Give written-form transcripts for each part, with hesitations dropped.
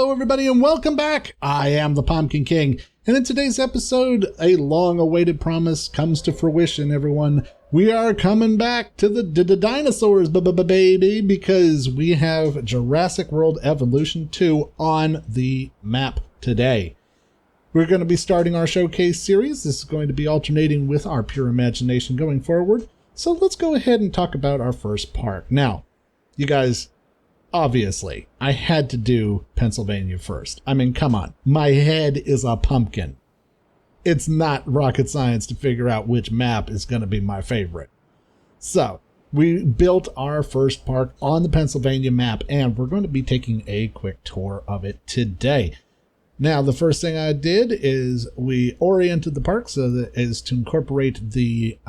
Hello everybody and welcome back! I am the Pumpkin King, and in today's episode, a long-awaited promise comes to fruition, everyone. We are coming back to the dinosaurs, baby, because we have Jurassic World Evolution 2 on the map today. We're going to be starting our showcase series. This is going to be alternating with our pure imagination going forward. So let's go ahead and talk about our first park. Now, you guys, obviously, I had to do Pennsylvania first. I mean, come on. My head is a pumpkin. It's not rocket science to figure out which map is going to be my favorite. So, we built our first park on the Pennsylvania map, and we're going to be taking a quick tour of it today. Now, the first thing I did is we oriented the park so that as to incorporate the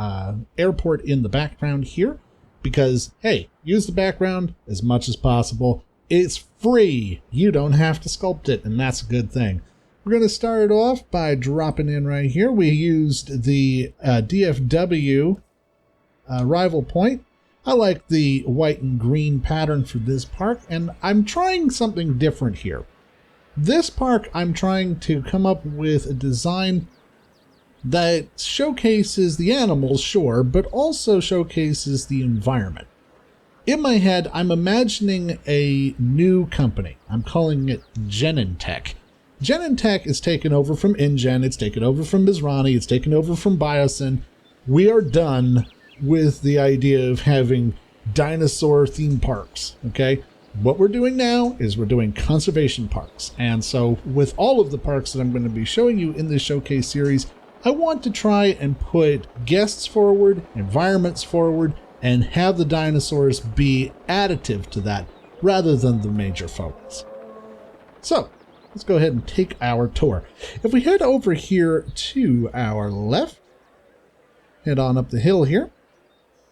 airport in the background here. Because, hey, use the background as much as possible. It's free. You don't have to sculpt it, and that's a good thing. We're going to start off by dropping in right here. We used the DFW rival point. I like the white and green pattern for this park, and I'm trying something different here. This park, I'm trying to come up with a design that showcases the animals, sure, but also showcases the environment. In my head, I'm imagining a new company. I'm calling it Genentech. Genentech is taken over from InGen, it's taken over from Mizrani, it's taken over from Biosyn. We are done with the idea of having dinosaur theme parks, okay? What we're doing now is we're doing conservation parks. And so with all of the parks that I'm going to be showing you in this showcase series, I want to try and put guests forward, environments forward, and have the dinosaurs be additive to that rather than the major focus. So, let's go ahead and take our tour. If we head over here to our left, head on up the hill here.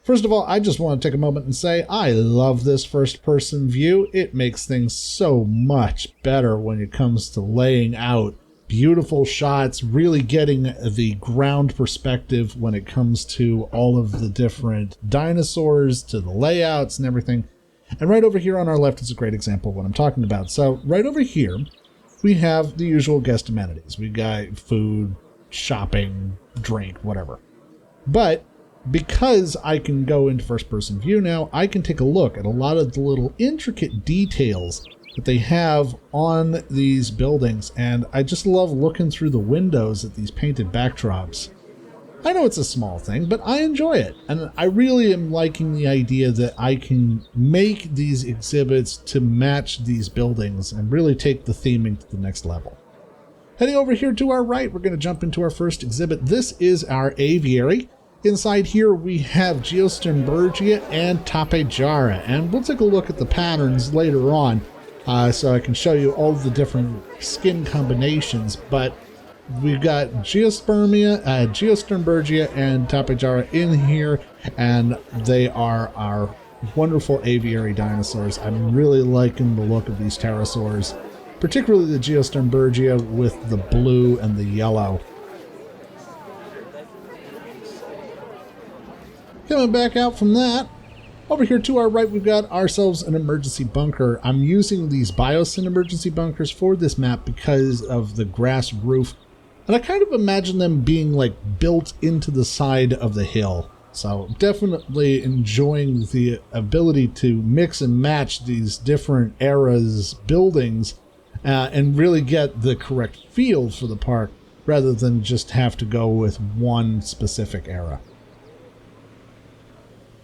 First of all, I just want to take a moment and say I love this first-person view. It makes things so much better when it comes to laying out beautiful shots, really getting the ground perspective when it comes to all of the different dinosaurs, to the layouts and everything. And right over here on our left is a great example of what I'm talking about. So right over here, we have the usual guest amenities. We got food, shopping, drink, whatever. But because I can go into first-person view now, I can take a look at a lot of the little intricate details that they have on these buildings, and I just love looking through the windows at these painted backdrops. I know it's a small thing, but I enjoy it, and I really am liking the idea that I can make these exhibits to match these buildings and really take the theming to the next level. Heading over here to our right, we're going to jump into our first exhibit. This is our aviary. Inside here we have Geosternbergia and Tapejara, and we'll take a look at the patterns later on. So I can show you all the different skin combinations, but we've got Geosternbergia and Tapejara in here, and they are our wonderful aviary dinosaurs. I'm really liking the look of these pterosaurs, particularly the Geosternbergia with the blue and the yellow. Coming back out from that, over here to our right, we've got ourselves an emergency bunker. I'm using these Biosyn emergency bunkers for this map because of the grass roof. And I kind of imagine them being like built into the side of the hill. So definitely enjoying the ability to mix and match these different eras buildings and really get the correct feel for the park rather than just have to go with one specific era.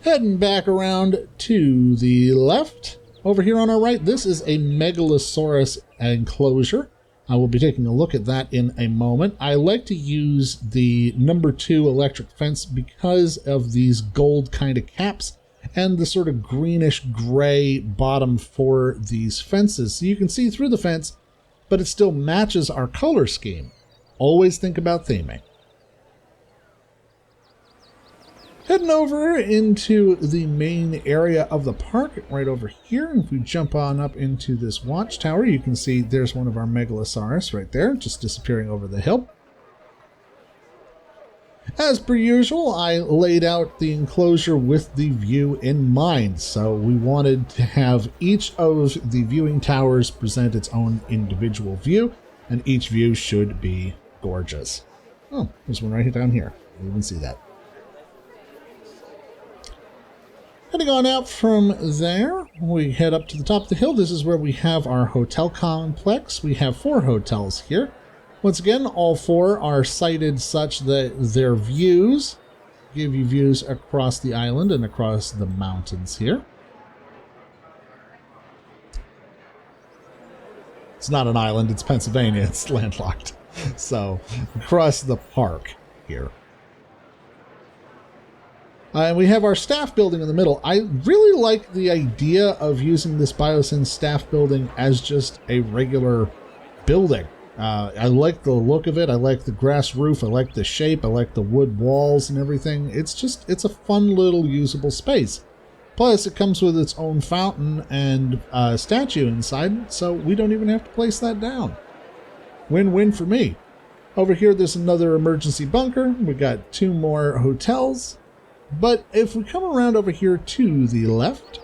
Heading back around to the left, over here on our right, this is a Megalosaurus enclosure. I will be taking a look at that in a moment. I like to use the number 2 electric fence because of these gold kind of caps and the sort of greenish gray bottom for these fences. So you can see through the fence, but it still matches our color scheme. Always think about theming. Heading over into the main area of the park, right over here. And if we jump on up into this watchtower, you can see there's one of our Megalosaurus right there, just disappearing over the hill. As per usual, I laid out the enclosure with the view in mind, so we wanted to have each of the viewing towers present its own individual view, and each view should be gorgeous. Oh, there's one right down here. You can see that. Heading on out from there, we head up to the top of the hill. This is where we have our hotel complex. We have 4 hotels here. Once again, all 4 are sited such that their views give you views across the island and across the mountains here. It's not an island, it's Pennsylvania. It's landlocked. So, across the park here. And we have our staff building in the middle. I really like the idea of using this Biosyn staff building as just a regular building. I like the look of it. I like the grass roof. I like the shape. I like the wood walls and everything. It's a fun little usable space. Plus, it comes with its own fountain and statue inside, so we don't even have to place that down. Win-win for me. Over here, there's another emergency bunker. We got 2 more hotels. But if we come around over here to the left,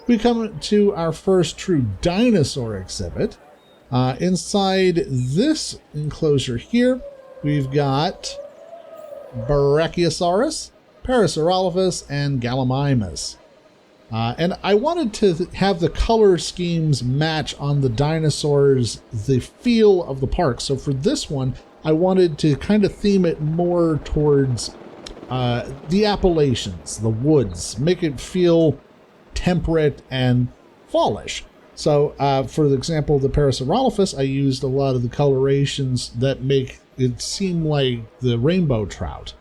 we come to our first true dinosaur exhibit. Inside this enclosure here, we've got Brachiosaurus, Parasaurolophus, and Gallimimus. And I wanted to have the color schemes match on the dinosaurs, the feel of the park. So for this one, I wanted to kind of theme it more towards the Appalachians, the woods, make it feel temperate and fallish. So, for example, the Parasaurolophus, I used a lot of the colorations that make it seem like the rainbow trout.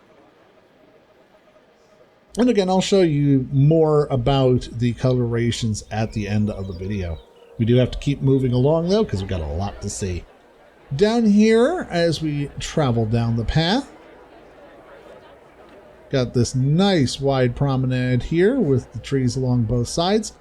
And again, I'll show you more about the colorations at the end of the video. We do have to keep moving along, though, because we've got a lot to see. Down here, as we travel down the path, got this nice wide promenade here with the trees along both sides.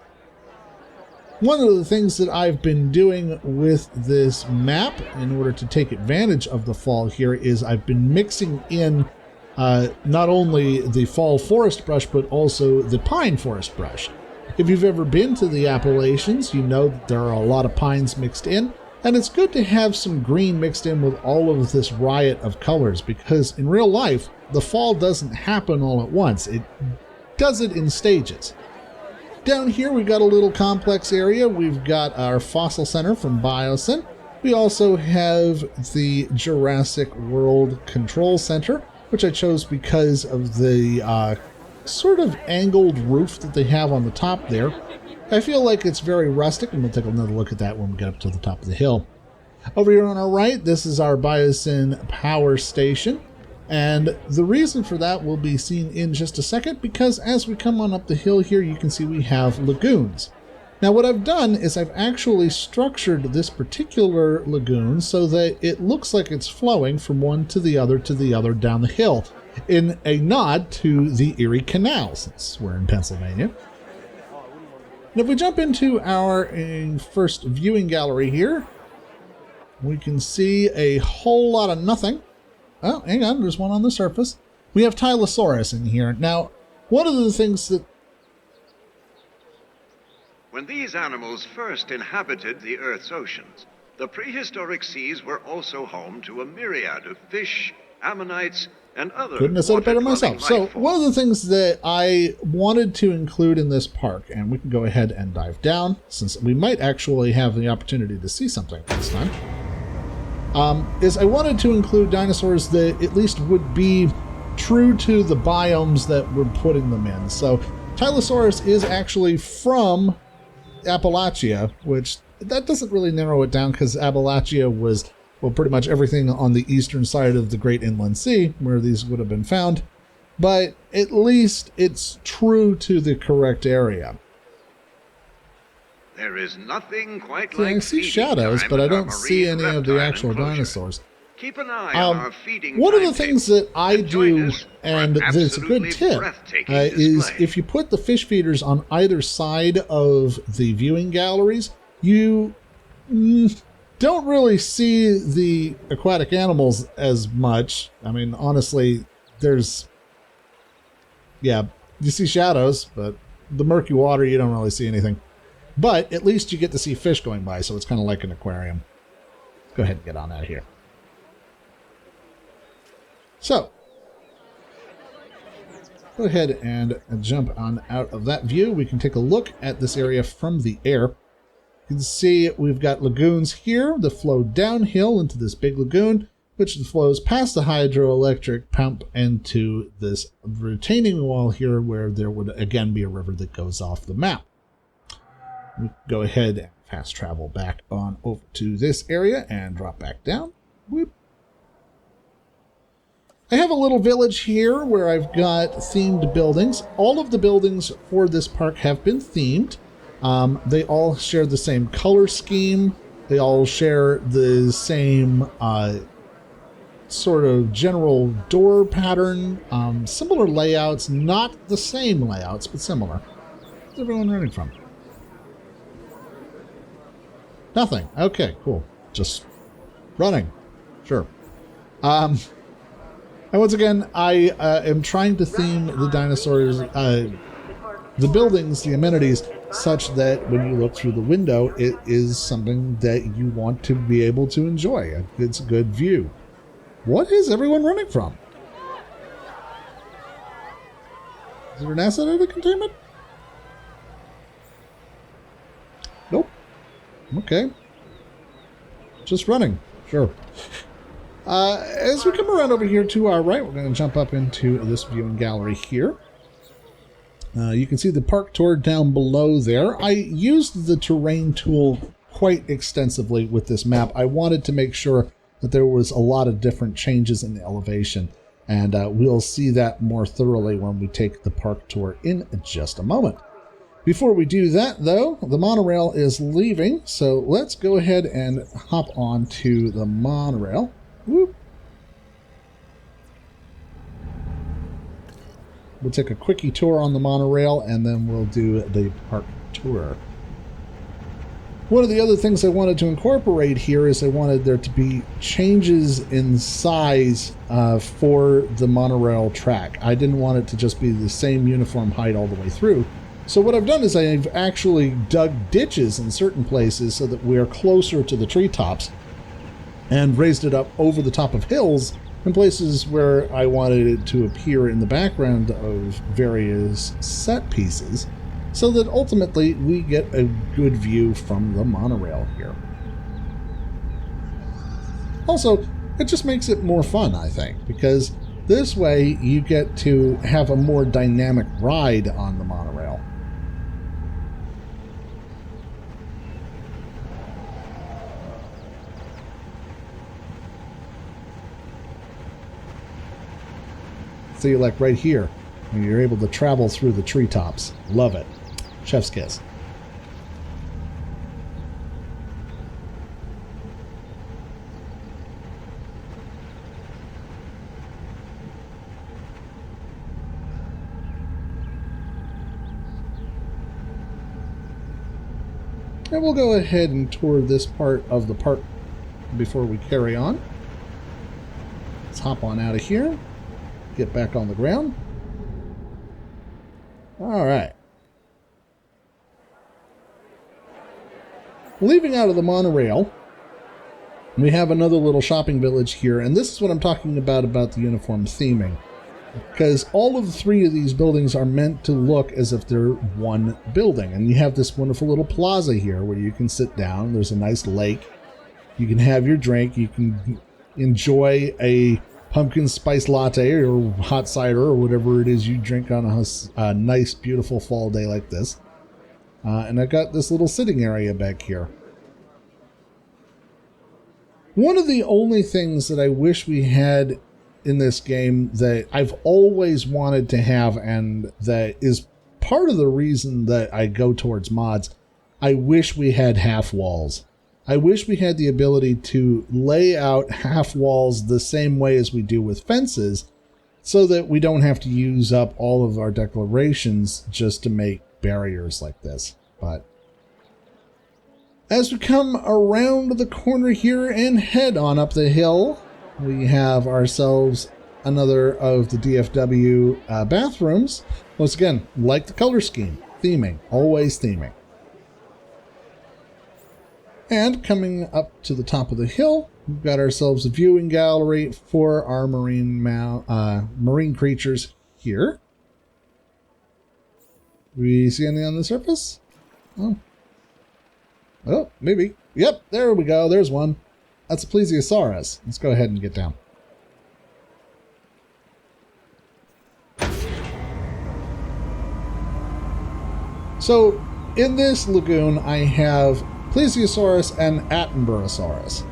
One of the things that I've been doing with this map in order to take advantage of the fall here is I've been mixing in not only the fall forest brush, but also the pine forest brush. If you've ever been to the Appalachians, you know that there are a lot of pines mixed in, and it's good to have some green mixed in with all of this riot of colors, because in real life, the fall doesn't happen all at once. It does it in stages. Down here, we've got a little complex area. We've got our fossil center from Biosyn. We also have the Jurassic World Control Center, which I chose because of the sort of angled roof that they have on the top there. I feel like it's very rustic, and we'll take another look at that when we get up to the top of the hill. Over here on our right, this is our Biosyn power station. And the reason for that will be seen in just a second, because as we come on up the hill here, you can see we have lagoons. Now what I've done is I've actually structured this particular lagoon so that it looks like it's flowing from one to the other down the hill, in a nod to the Erie Canal, since we're in Pennsylvania. And if we jump into our first viewing gallery here, we can see a whole lot of nothing. Oh, hang on, there's one on the surface. We have Tylosaurus in here. Now, one of the things that... When these animals first inhabited the Earth's oceans, the prehistoric seas were also home to a myriad of fish, ammonites, and other couldn't have said it better myself. So, one of the things that I wanted to include in this park, and we can go ahead and dive down, since we might actually have the opportunity to see something this time, is I wanted to include dinosaurs that at least would be true to the biomes that we're putting them in. So Tylosaurus is actually from Appalachia, which that doesn't really narrow it down, because Appalachia was, well, pretty much everything on the eastern side of the Great Inland Sea where these would have been found. But at least it's true to the correct area. There is nothing quite like I see shadows, but I don't see any of the actual dinosaurs. Keep an eye on our feeding one of the things that I do, and that's a good tip, is if you put the fish feeders on either side of the viewing galleries, you don't really see the aquatic animals as much. I mean, honestly, yeah, you see shadows, but the murky water, you don't really see anything. But at least you get to see fish going by, so it's kind of like an aquarium. Let's go ahead and get on out of here. So, go ahead and jump on out of that view. We can take a look at this area from the air. You can see we've got lagoons here that flow downhill into this big lagoon, which flows past the hydroelectric pump into this retaining wall here, where there would again be a river that goes off the map. We go ahead and fast travel back on over to this area and drop back down. Whoop. I have a little village here where I've got themed buildings. All of the buildings for this park have been themed. They all share the same color scheme. They all share the same sort of general door pattern. Similar layouts, not the same layouts, but similar. Where's everyone running from? Nothing. Okay, cool. Just running. Sure. And once again, I am trying to theme the dinosaurs, the buildings, the amenities, such that when you look through the window, it is something that you want to be able to enjoy. It's a good view. What is everyone running from? Is there an asset out of containment? Nope. Okay. Just running. Sure. As we come around over here to our right, we're going to jump up into this viewing gallery here. You can see the park tour down below there. I used the terrain tool quite extensively with this map. I wanted to make sure that there was a lot of different changes in the elevation, and we'll see that more thoroughly when we take the park tour in just a moment. Before we do that, though, the monorail is leaving, so let's go ahead and hop on to the monorail. Whoop. We'll take a quickie tour on the monorail, and then we'll do the park tour. One of the other things I wanted to incorporate here is I wanted there to be changes in size for the monorail track. I didn't want it to just be the same uniform height all the way through. So what I've done is I've actually dug ditches in certain places so that we're closer to the treetops, and raised it up over the top of hills in places where I wanted it to appear in the background of various set pieces, so that ultimately we get a good view from the monorail here. Also, it just makes it more fun, I think, because this way you get to have a more dynamic ride on the monorail. See, like right here, when you're able to travel through the treetops. Love it. Chef's kiss. And we'll go ahead and tour this part of the park before we carry on. Let's hop on out of here. Get back on the ground. All right. Leaving out of the monorail, we have another little shopping village here, and this is what I'm talking about the uniform theming. Because all of the three of these buildings are meant to look as if they're one building. And you have this wonderful little plaza here where you can sit down. There's a nice lake. You can have your drink. You can enjoy a pumpkin spice latte or hot cider or whatever it is you drink on a nice, beautiful fall day like this. And I've got this little sitting area back here. One of the only things that I wish we had in this game that I've always wanted to have, and that is part of the reason that I go towards mods, I wish we had half walls. I wish we had the ability to lay out half walls the same way as we do with fences, so that we don't have to use up all of our declarations just to make barriers like this. But as we come around the corner here and head on up the hill, we have ourselves another of the DFW bathrooms. Once again, like the color scheme, theming, always theming. And coming up to the top of the hill, we've got ourselves a viewing gallery for our marine creatures here. We see anything on the surface? Oh, maybe. Yep, there we go. There's one. That's a plesiosaurus. Let's go ahead and get down. So, in this lagoon, I have plesiosaurus and attenborosaurus.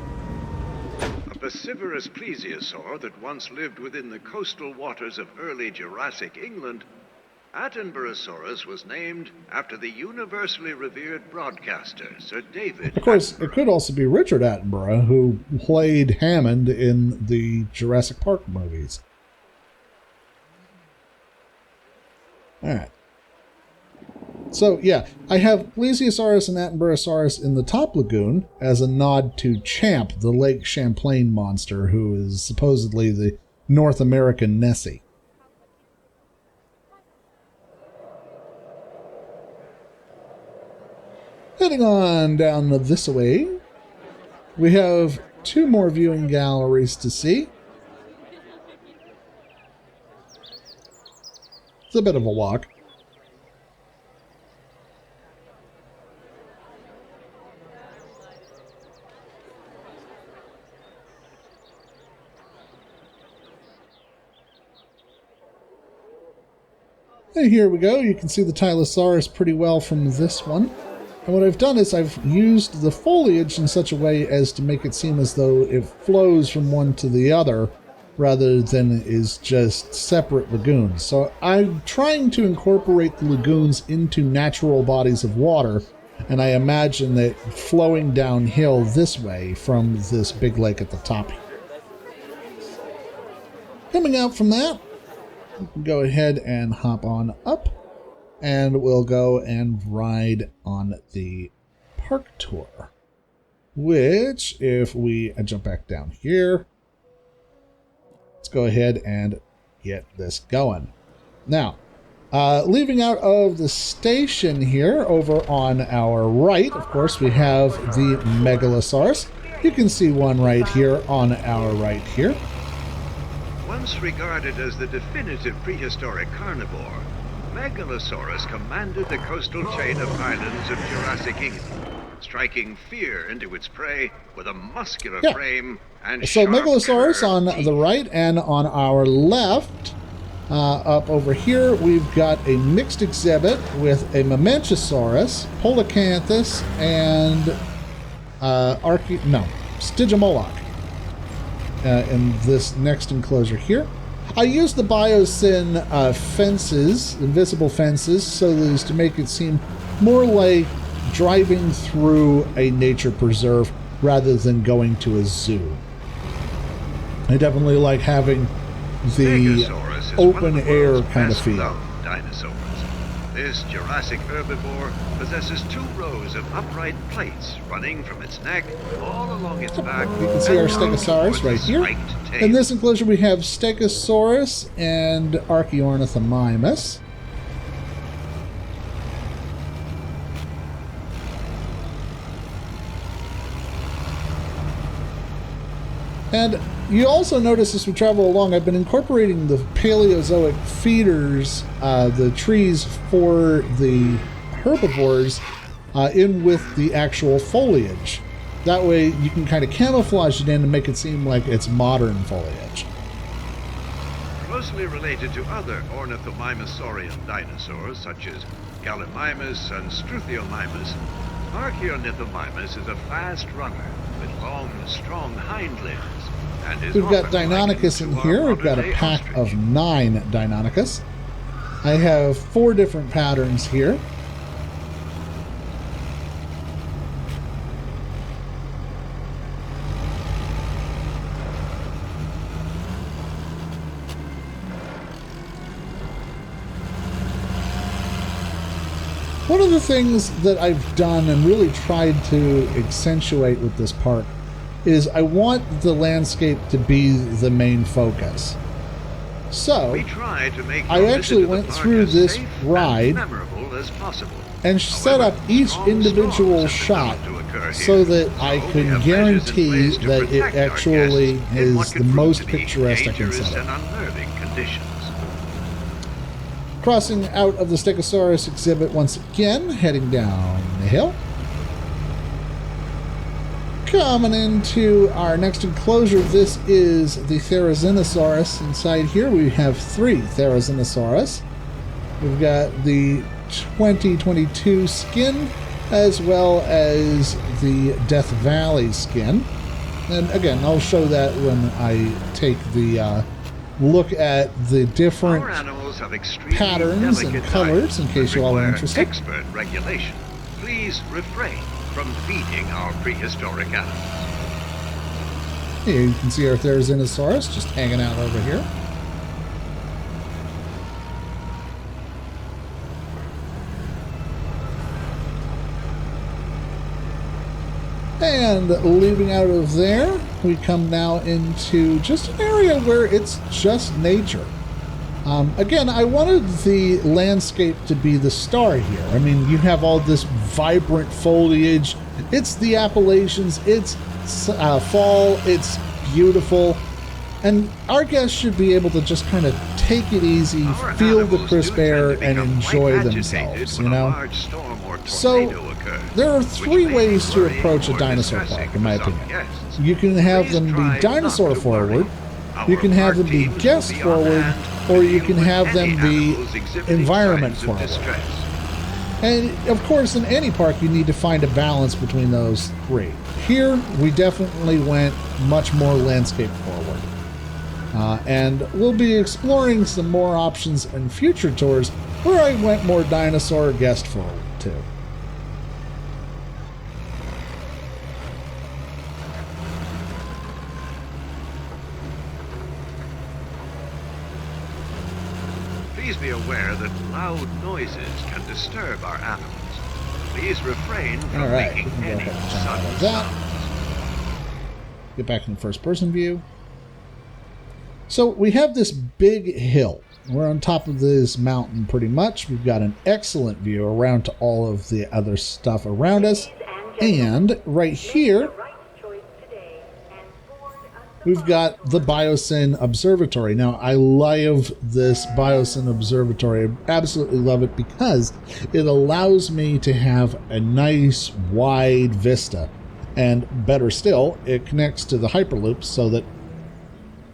A piscivorous plesiosaur that once lived within the coastal waters of early Jurassic England, Attenborosaurus was named after the universally revered broadcaster, Sir David Of course, Attenborough. it could also be Richard Attenborough, who played Hammond in the Jurassic Park movies. Alright. So, yeah, I have Plesiosaurus and Attenborosaurus in the top lagoon as a nod to Champ, the Lake Champlain monster, who is supposedly the North American Nessie. Heading on down this way, we have 2 more viewing galleries to see. It's a bit of a walk. And here we go. You can see the Tylosaurus pretty well from this one. And what I've done is I've used the foliage in such a way as to make it seem as though it flows from one to the other rather than is just separate lagoons. So I'm trying to incorporate the lagoons into natural bodies of water, and I imagine that flowing downhill this way from this big lake at the top here. Coming out from that, we can go ahead and hop on up. And we'll go and ride on the park tour. Which, if we jump back down here, let's go ahead and get this going. Now, leaving out of the station here, over on our right, of course, we have the Megalosaurus. You can see one right here on our right here. Once regarded as the definitive prehistoric carnivore, Megalosaurus commanded the coastal chain of islands of Jurassic England, striking fear into its prey with a muscular frame and so sharp Megalosaurus curved on teeth. the right, and on our left, up over here, we've got a mixed exhibit with a Mamenchosaurus, Polacanthus, and Stygimoloch in this next enclosure here. I used the biosyn fences, invisible fences, so as to make it seem more like driving through a nature preserve rather than going to a zoo. I definitely like having the Stegosaurus is open one of the air world's kind of best feel. loved dinosaurs. This Jurassic herbivore possesses 2 rows of upright plates running from its neck all along its back. You can see our and down Stegosaurus towards right the here. spiked tail. In this enclosure, we have Stegosaurus and Archaeornithomimus. And you also notice as we travel along, I've been incorporating the Paleozoic feeders, the trees for the herbivores, in with the actual foliage. That way you can kind of camouflage it in and make it seem like it's modern foliage. Closely related to other ornithomimosaurian dinosaurs, such as Gallimimus and Struthiomimus, Archaeornithomimus is a fast runner with long, strong hind limbs. And is We've got often likened Deinonychus in to our here. We've got a modern-day pack ostrich. of 9 Deinonychus. I have 4 different patterns here. One of the things that I've done and really tried to accentuate with this park is I want the landscape to be the main focus. So, We try to make I your actually visit to the went park through as this safe ride and memorable as possible. and set up However, each strong individual storms have been shot known to occur so here. that I So we could have measures in guarantee place to that it protect our actually guests in what is could the prove most to be picturesque I can dangerous set and it. unnerving conditions. Crossing out of the Stegosaurus exhibit once again, heading down the hill. Coming into our next enclosure, this is the Therizinosaurus. Inside here we have 3 Therizinosaurus. We've got the 2022 skin, as well as the Death Valley skin. And again, I'll show that when I take the look at the different Our animals have extremely patterns and delicate colors, diets in case that you all are require interested. Expert regulation. Please refrain from feeding our prehistoric animals. Here you can see our Therizinosaurus just hanging out over here. And leaving out of there, we come now into just an area where it's just nature. Again, I wanted the landscape to be the star here. I mean, you have all this vibrant foliage. It's the Appalachians. It's fall. It's beautiful. And our guests should be able to just kind of take it easy, Our feel the animals crisp do tend air, to and become enjoy quite themselves, agitated you when a know? large storm or So, tornado occurs, there are which 3 may ways to worry approach a or dinosaur distressing park, in my for some opinion. guests. You can have Please them try be dinosaur not to worry. forward, Our you can have park them be teams will guest be on forward, hand or to you deal can with have any them be animals exhibiting environment signs of forward. distress. And of course, in any park, you need to find a balance between those 3. Here, we definitely went much more landscape forward. And we'll be exploring some more options in future tours where I went more dinosaur guest forward too. Please be aware that loud noises can disturb our animals. Please refrain from All right, making we can go any ahead and jump out sudden of that. sounds. Get back in the first person view. So we have this big hill. We're on top of this mountain pretty much. We've got an excellent view around to all of the other stuff around us. And right here, we've got the Biosyn Observatory. Now, I love this Biosyn Observatory. I absolutely love it because it allows me to have a nice wide vista. And better still, it connects to the Hyperloop so that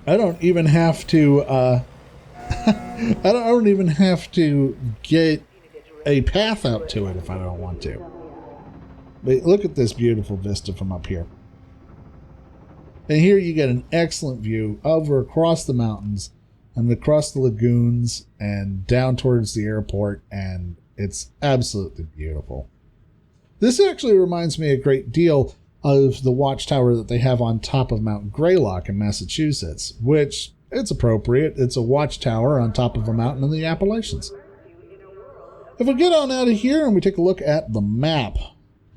I don't even have to I don't even have to get a path out to it if I don't want to. But look at this beautiful vista from up here. And here you get an excellent view over across the mountains and across the lagoons and down towards the airport, and it's absolutely beautiful. This actually reminds me a great deal of the watchtower that they have on top of Mount Greylock in Massachusetts, which, it's appropriate. It's a watchtower on top of a mountain in the Appalachians. If we get on out of here and we take a look at the map,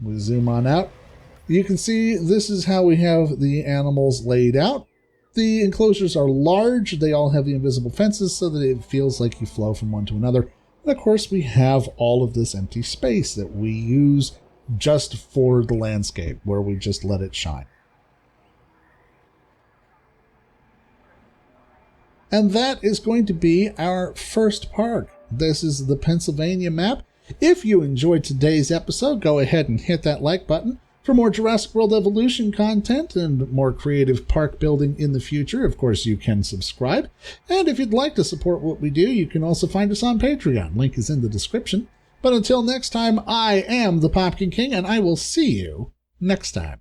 we zoom on out, you can see this is how we have the animals laid out. The enclosures are large. They all have the invisible fences so that it feels like you flow from one to another. And of course, we have all of this empty space that we use just for the landscape, where we just let it shine. And that is going to be our first park. This is the Pennsylvania map. If you enjoyed today's episode, go ahead and hit that like button. For more Jurassic World Evolution content and more creative park building in the future, of course, you can subscribe. And if you'd like to support what we do, you can also find us on Patreon. Link is in the description. But until next time, I am the Pumpkin King, and I will see you next time.